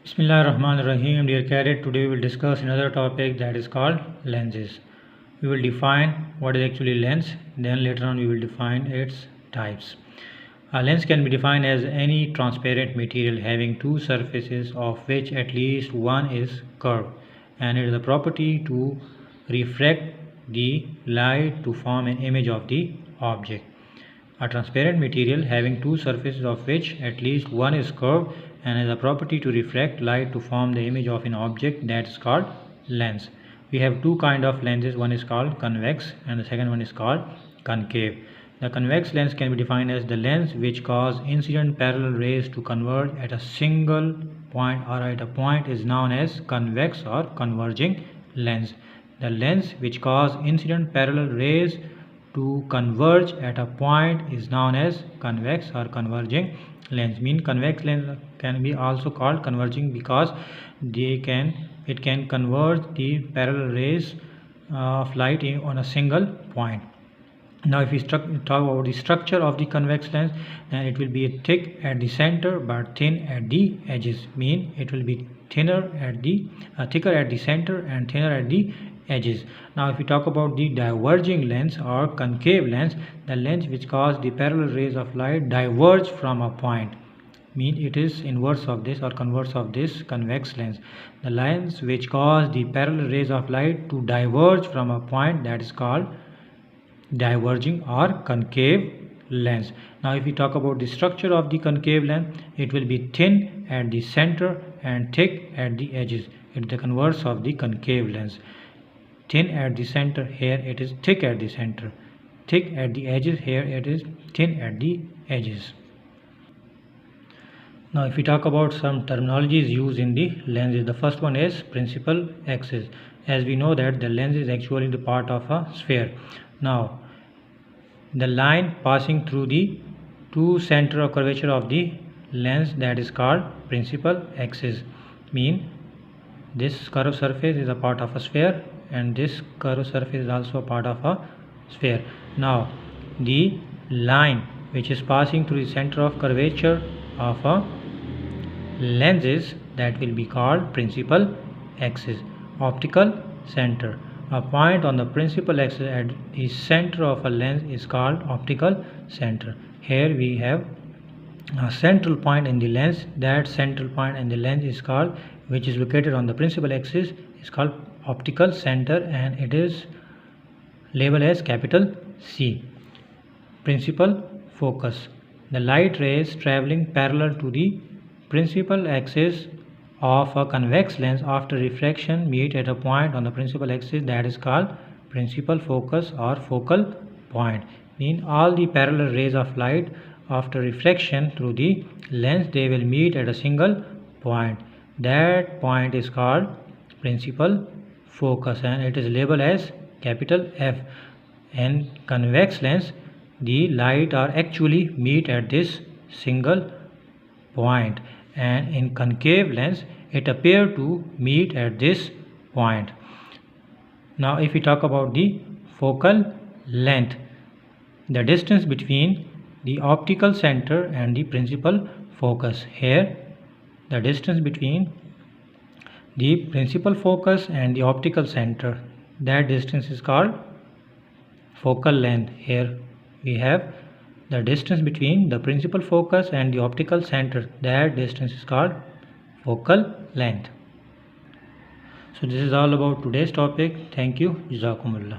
Bismillahirrahmanirrahim. Dear cadet, today we will discuss another topic that is called lenses. We will define what is actually lens, then later on we will define its types. A lens can be defined as any transparent material having two surfaces of which at least one is curved, and it is a property to refract the light to form an image of the object. A transparent material having two surfaces of which at least one is curved and has a property to refract light to form the image of an object, that is called lens. We have two kind of lenses, one is called convex and the second one is called concave. The convex lens can be defined as the lens which cause incident parallel rays to converge at a single point or at a point is known as convex or converging lens. The lens which cause incident parallel rays to converge at a point is known as convex or converging lens. Convex lens can be also called converging because it can converge the parallel rays of light on a single point. Now if we talk about the structure of the convex lens, then it will be thick at the center but thin at the edges. It will be thicker at the center and thinner at the edges. Now if we talk about the diverging lens or concave lens, the lens which cause the parallel rays of light diverge from a point. It is inverse of this or converse of this convex lens. The lens which cause the parallel rays of light to diverge from a point, that is called diverging or concave lens. Now if we talk about the structure of the concave lens, it will be thin at the center and thick at the edges. It is the converse of the concave lens. Thin at the center, here it is thick at the center. Thick at the edges, here it is thin at the edges. Now if we talk about some terminologies used in the lenses, the first one is principal axis. As we know that the lens is actually the part of a sphere. Now the line passing through the two center of curvature of the lens, that is called principal axis. This curved surface is a part of a sphere and this curved surface is also a part of a sphere. Now the line which is passing through the center of curvature of a lenses, that will be called principal axis. Optical center. A point on the principal axis at the center of a lens is called optical center. Here we have a central point in the lens. That central point in the lens is called, which is located on the principal axis, is called optical center and it is labeled as capital C. Principal focus. The light rays traveling parallel to the principal axis of a convex lens after refraction meet at a point on the principal axis, that is called principal focus or focal point. All the parallel rays of light after refraction through the lens, they will meet at a single point. That point is called principal focus and it is labeled as capital F. In convex lens, the light are actually meet at this single point, and in concave lens it appear to meet at this point. Now if we talk about the focal length, the distance between the optical center and the principal focus. Here the distance between the principal focus and the optical center, that distance is called focal length. Here we have the distance between the principal focus and the optical center, that distance is called focal length. So this is all about today's topic. Thank you. Jazakumullah.